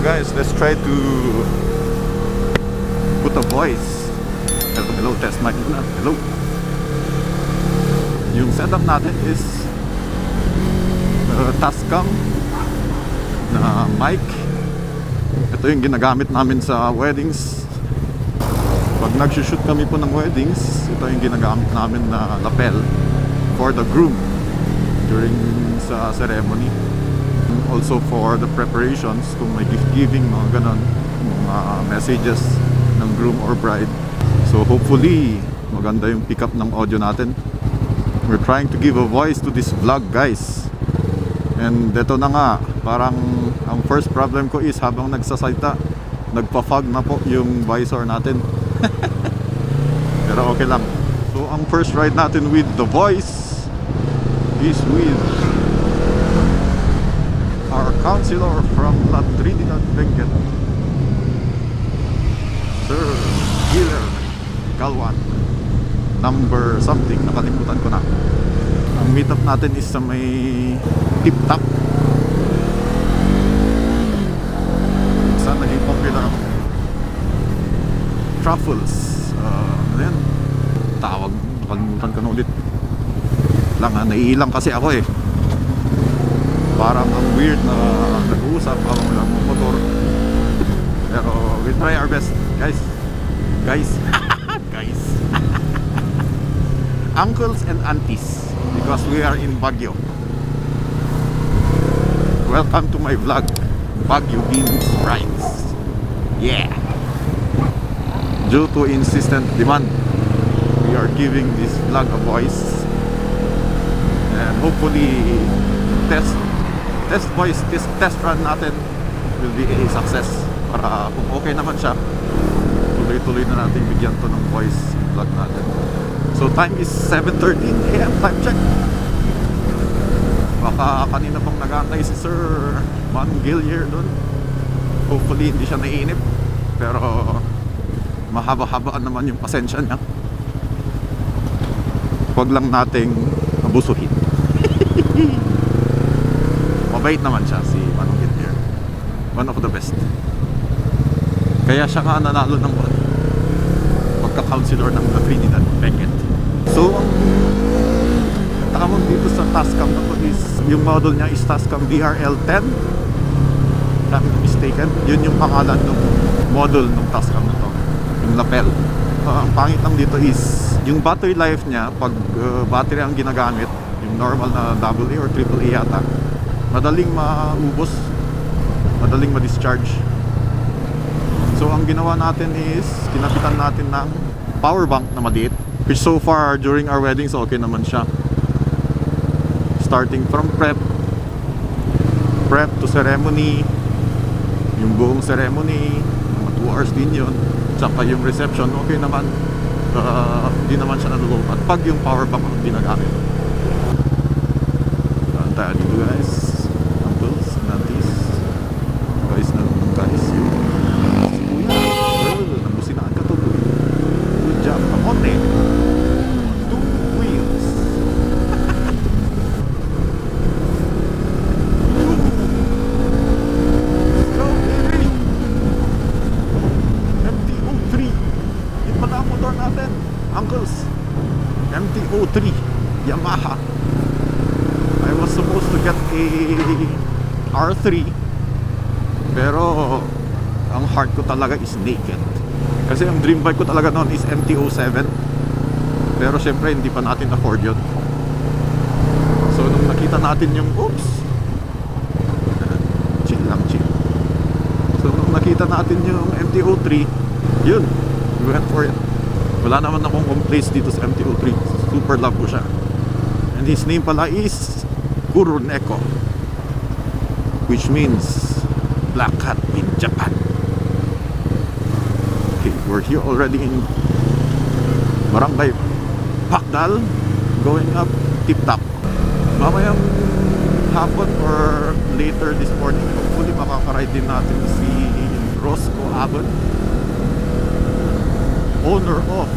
guys, let's try to put a voice. Hello, test mic muna. Hello. Yung setup natin is Tascam na mic. Ito yung ginagamit namin sa weddings. Pag nag-shoot kami po ng weddings, ito yung ginagamit namin na lapel for the groom during sa ceremony. Also for the preparations, kung may gift giving, mga ganon, mga messages ng groom or bride. So hopefully maganda yung pick up ng audio natin. We're trying to give a voice to this vlog, guys. And ito na nga, parang ang first problem ko is habang nagsasalita, nagpa-fog na po yung visor natin. Pero okay lang. So ang first ride natin with the voice is with our counselor from Trinidad, Benguet, Sir Giller Galwan, number something, nakalimutan ko na. Ang meetup natin is sa may tip-top. Saan naging popular truffles. Ano yan? Tawag, nakalimutan ko na ulit. Naiilang kasi ako eh. Parang ang weird na nag-uusap habang lang motor. Pero we try our best, guys. Guys. Guys. Uncles and aunties, because we are in Baguio. Welcome to my vlog, Baguio Beans Rides. Yeah. Due to insistent demand, we are giving this vlog a voice. And hopefully test run natin will be a success. Para kung okay naman siya, tuloy-tuloy na natin bigyan to ng voice vlog natin. So time is 7:13 AM, time check. Baka kanina pang nag-aantay si Sir Mangilier doon. Hopefully hindi siya naiinip, pero mahaba-habaan naman yung pasensya niya. Huwag lang nating abusuhin. Mabait naman siya si Mangilier. One of the best. Kaya siya nga nanalo ng pagka-counselor ng Trinidad, Benguet. So ang tamang dito sa Tascam na to is, yung model niya is Tascam DR-10L. If I'm not mistaken, yun yung pangalan ng model ng Tascam na to, yung lapel. Ang pangit lang dito is yung battery life niya. Pag battery ang ginagamit, yung normal na AA or AAA yata, madaling maubos, madaling ma-discharge. So ang ginawa natin is kinapitan natin ng power bank na maliit, which so far during our weddings okay naman siya. Starting from prep to ceremony, yung buong ceremony, mga 2 hours din yun, tsaka yung reception okay naman. Hindi naman siya nalulog. At pag yung power bank ang ginagamit, tayo dito guys, uncles, aunties, guys na guys, yung nabusinaan ka to, good job, kamote, 2 wheels. Go baby, MT-03, yun pala ang motor natin, uncles. MT-03 Yamaha. I was supposed to get a R3, pero ang heart ko talaga is naked. Kasi ang dream bike ko talaga noon is MT-07, pero syempre hindi pa natin afford yun. So nung nakita natin yung chill lang, chill. So nung nakita natin yung MT-03, yun, we went for it. Wala naman akong complaints dito sa MT-03. Super love ko siya. And his name pala is Kuroneko, which means black hat in Japan. Okay, we're here already in Barangay Pakdal, going up tip-top. Mamayang hapon or later this morning, hopefully makakaride din natin si Roscoe Abon, owner of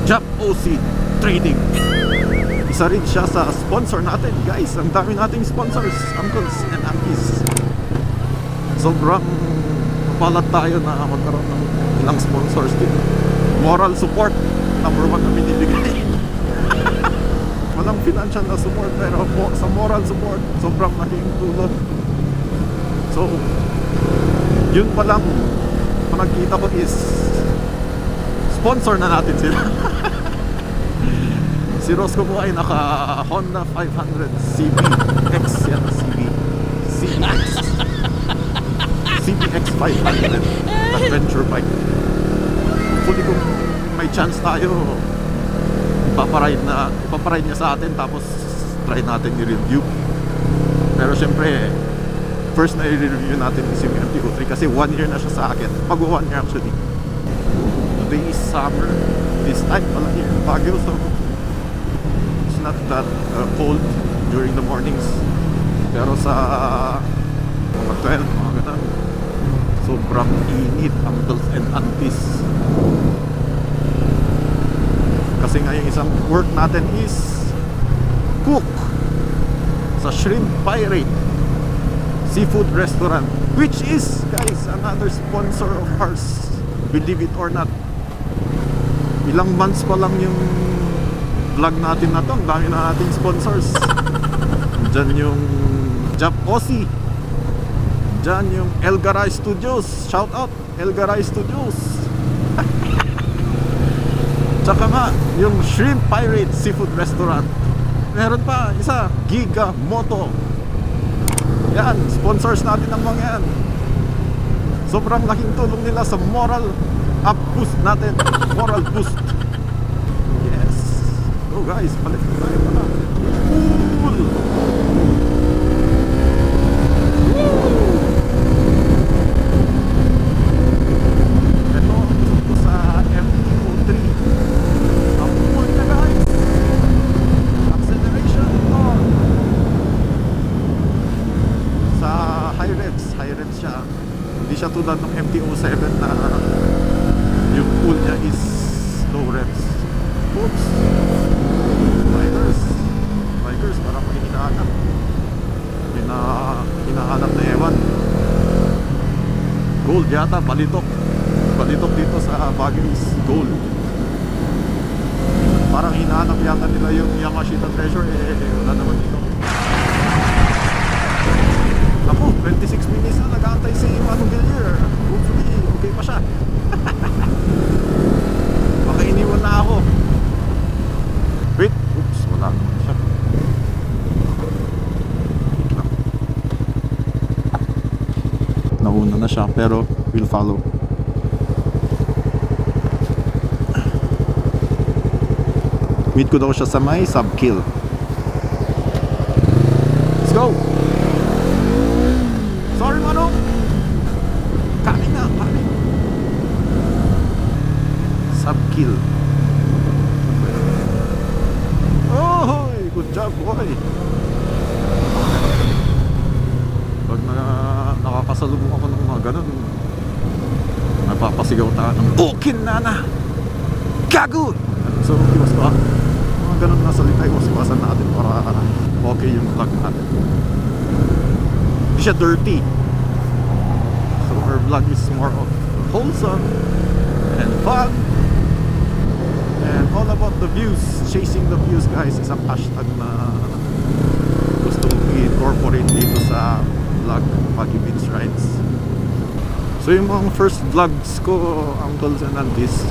Jap OC Trading. Isa rin siya sa sponsor natin, guys. Ang dami nating sponsors, uncles and aunties. sobrang mapalat tayo na magkaroon ng ilang sponsors din. Moral support, number 1 na binibigay. Walang financial na support, pero sa moral support, sobrang laking tulong. So, yun pa lang, nakita ko is sponsor na natin sila. Si Roscoe po ay naka Honda 500 CBX yan, CBX 500 adventure bike. Hopefully kung may chance tayo, ipaparide niya sa atin, tapos try natin i-review. Pero syempre, first na i-review natin is yung MT-03 kasi 1 year na siya sa akin. Pag 1 year actually. Today is summer, this time pala here in Baguio, so it's not that cold during the mornings. Pero sa mga 12, mga ganun, sobrang init, uncles and aunties. Kasi nga yung isang work natin is cook sa Shrimp Pirate seafood restaurant, which is, guys, another sponsor of ours, believe it or not. Ilang months pa lang yung vlog natin na to, ang dami na nating sponsors. Diyan yung Jap Aussie, diyan yung El Garay Studios, shout out El Garay Studios. Tsaka nga yung Shrimp Pirate Seafood Restaurant. Meron pa isa, Giga Moto. Yan, sponsors natin ang mga yan. Sobrang laking tulong nila sa moral up boost natin. Moral boost. Yes. Go guys, palit tayo pa na. Cool. Ito, ito sa MT-03. Ang cool na guys. Acceleration on. Sa high revs siya. Hindi siya tulad ng MT-07 na yung pool niya is low revs. Oops. Bikers parang may hinahanap. Hinahanap na ewan. Gold yata, balitok dito sa Baguio is gold. Parang hinahanap yata nila yung Yamaha treasure, wala naman dito. Ako, 26 minutes na nag-aantay si Villier. Hopefully, okay pa siya. Baka iniwan na ako. Wait, oops, wala naman siya. Nauna na siya, pero we'll follow. Meet ko daw siya sa may sub-kill. Let's go! Sorry, Mano. Coming na, coming. Sub-kill. Oh, good job, boy. Pag nakakasalubong ako ng mga ganun, napapasigaw tayo ng Bukin Nana! Gago! So, iwas pa. Mga ganun na salita, iwas-iwasan natin para okay yung vlog natin. Hindi siya dirty. So our vlog is more of wholesome and fun and all about the views. Chasing the views, guys, isang hashtag na gusto kong i-incorporate dito sa vlog Baguio Beach Rides. So yung mga first vlogs ko, uncles and aunties,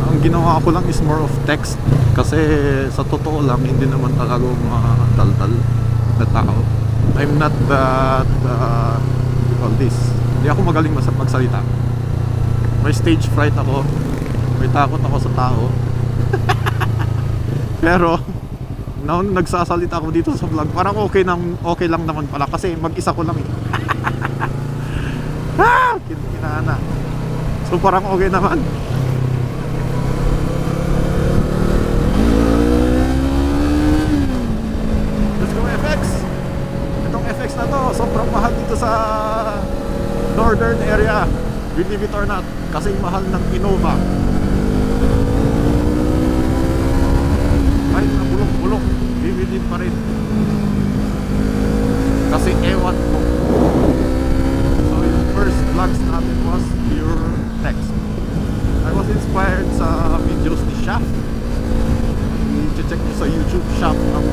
ang ginawa ko lang is more of text. Kasi sa totoo lang, hindi naman talaga tal-tal na tao. I'm not that all this. Hindi ako magaling magsalita. May stage fright ako. May takot ako sa tao. Pero noon nagsasalita ako dito sa vlog, parang okay lang naman pala kasi mag-isa ko lang eh. Kinahana. So parang okay naman. Na to, sobrang mahal dito sa northern area, believe it or not, kasi mahal ng Innova. Kahit na bulok-bulok, bibilin pa rin. Kasi ewan ko. So yung first vlogs natin was pure text. I was inspired sa videos ni Shaft. I-check nyo sa YouTube, Shaft ang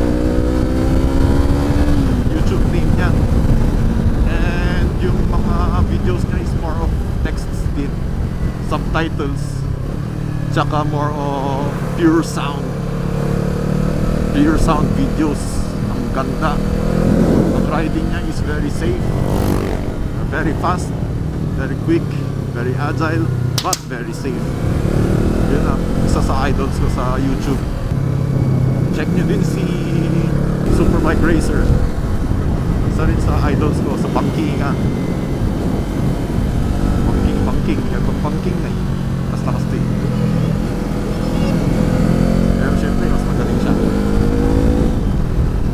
YouTube name niya. And yung mga videos niya is more of texts din, subtitles, tsaka more of pure sound videos. Ang ganda. Ang riding niya is very safe, very fast, very quick, very agile, but very safe. Yun ang isa sa idols ko sa YouTube. Check nyo din si Superbike Racer. Isa rin sa idols ko sa bankingan. Banking itong banking na yun. Basta pero syempre mas magaling siya.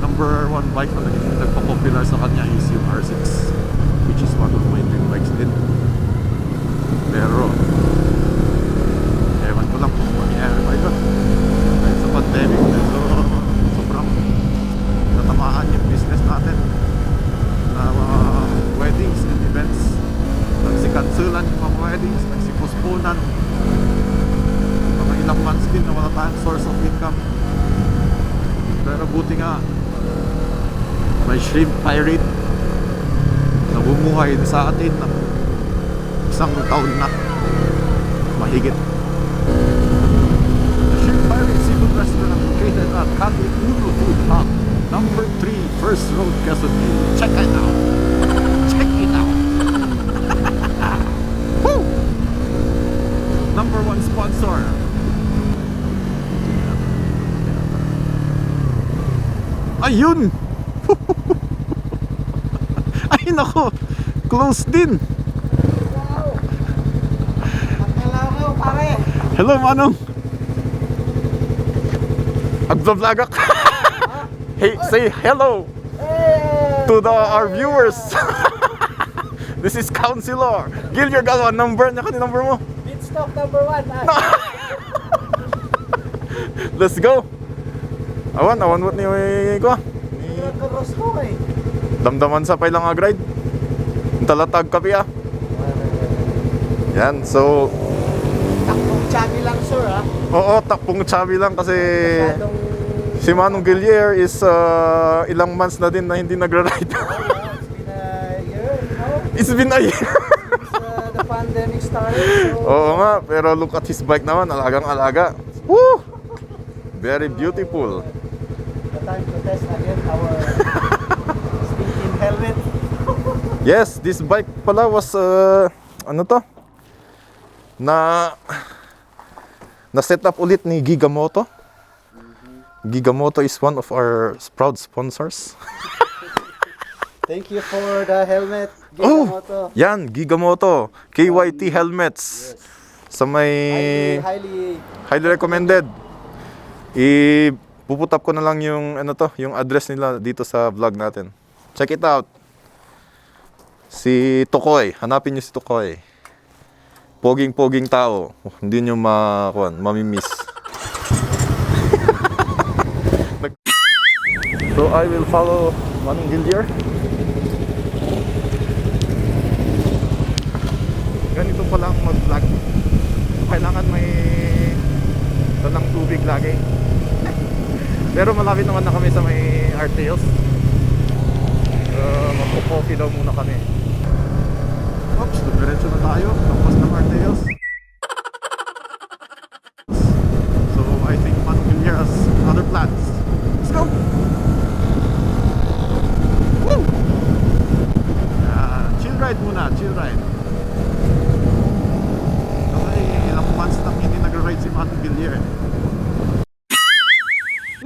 Number 1 bike na nagpa-popular sa kanya is yung R6, which is one of my dream bikes din. Pero ewan ko lang kung mangyayari pa ito kahit sa pandemic. So sobrang natamaan yung business natin na weddings and events. Nagsikansulan yung mga weddings, nagsipostponan. Mga ilang months din na wala tayong source of income. Pero buti nga may shrimp pirate na bumuhay sa atin ng isang taon na mahigit. The Shrimp Pirate Seafood Restaurant located at Candy Uno Food Hub, number 3, First Road, Quezon City. Check it out! Check it out! Woo! Number 1 sponsor. Ayun! Ay nako! Close din! Hello Manong! Agbablog ako! Hey, say hello! To our viewers! This is Councilor! Gil, your galwan number! Ano ka number mo? Bitstock number 1. Let's go! Awan mo ni ko. Damdaman sa pailang agride. Talatag kapi ah. Yan, so takpong chubby lang sir ha. Oo, takpong chubby lang kasi Masyadong... si Manong Gillier is ilang months na din na hindi nagra-ride. It's been a year, you know? It's been a year. Since the pandemic started. So... Oo nga, pero look at his bike naman, alagang-alaga. Woo! Very beautiful. The time to test again our stinking helmet. Yes, this bike pala was ano to? Na set up ulit ni Gigamoto. Gigamoto is one of our proud sponsors. Thank you for the helmet, Gigamoto. Oh, yan, Gigamoto KYT helmets. Yes. Sa may highly recommended. Puputap ko na lang yung ano to, yung address nila dito sa vlog natin. Check it out. Si Tokoy, hanapin niyo si Tokoy. Poging-poging tao. Hindi niyo mamimiss. So I will follow Manong Gildier. Ganito pa lang mag-vlog. Kailangan may dalang tubig lagi. Pero malapit naman na kami sa may Arteos. Magpo-coffee daw muna kami. Oops, diretso na tayo. Tapos ng Arteos. So I think Manong Gillier has other plans. Let's go! Woo! Chill ride muna, chill ride. Okay, ilang months nang hindi nag-ride si Manong Gillier.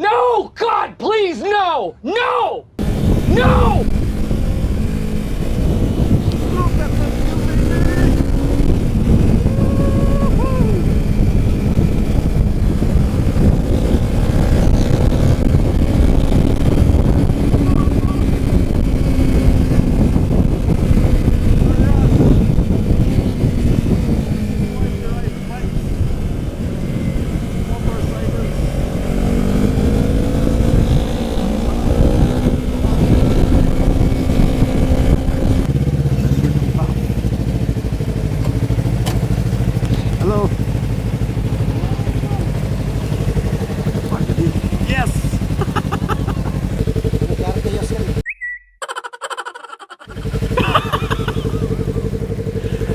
No! God, please, no! No! No! Look at the view, baby!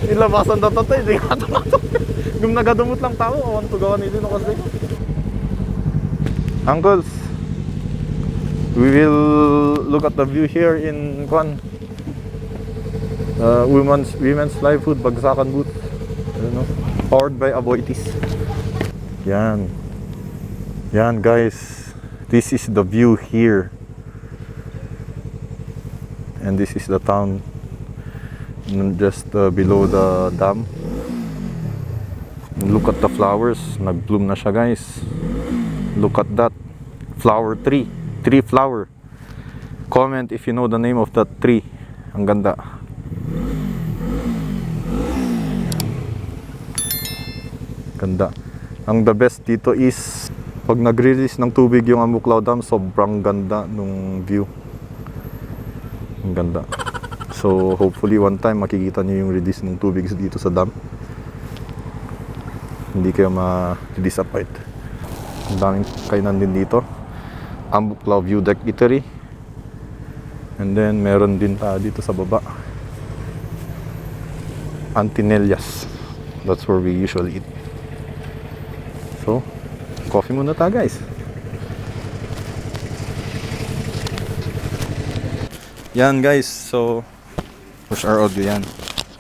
Nilabasan na tatay, hindi nga tumatok. Yung nagadumot lang tao, awan to gawan nito na kasi. Uncles, we will look at the view here in Women's Live Food Bagsakan booth. I don't know, powered by Aboitis. Yan. Yan guys, this is the view here. And this is the town just below the dam. Look at the flowers, nag-bloom na siya guys. Look at that flower tree, tree flower. Comment if you know the name of that tree. Ang ganda. Ganda. Ang the best dito is pag nag-release ng tubig yung Ambuklao Dam, sobrang ganda nung view. Ang ganda. So hopefully one time makikita niyo yung release ng tubig dito sa dam. Hindi kayo ma-disappoint. Ang daming kainan din dito. Ambuklao View Deck Eatery. And then meron din dito sa baba. Antinelias. That's where we usually eat. So, coffee muna tayo guys. Yan guys, so push our audio yan.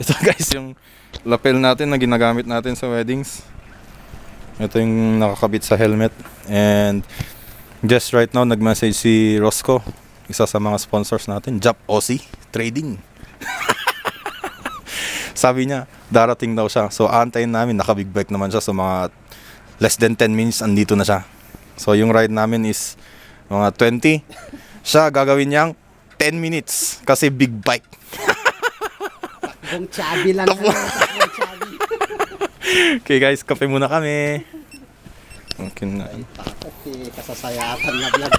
Ito guys yung lapel natin na ginagamit natin sa weddings. Ito yung nakakabit sa helmet. And just right now nag-message si Roscoe, isa sa mga sponsors natin, Jap Aussie Trading. Sabi niya darating daw siya, so aantayin namin. Naka-big bike naman siya, so mga less than 10 minutes andito na siya. So yung ride namin is mga 20. Siya gagawin niyang 10 minutes kasi big bike. Takbong chubby lang. Takbong chubby. Okay guys, kape muna kami. Okay na. Takot kasasayatan na vlog.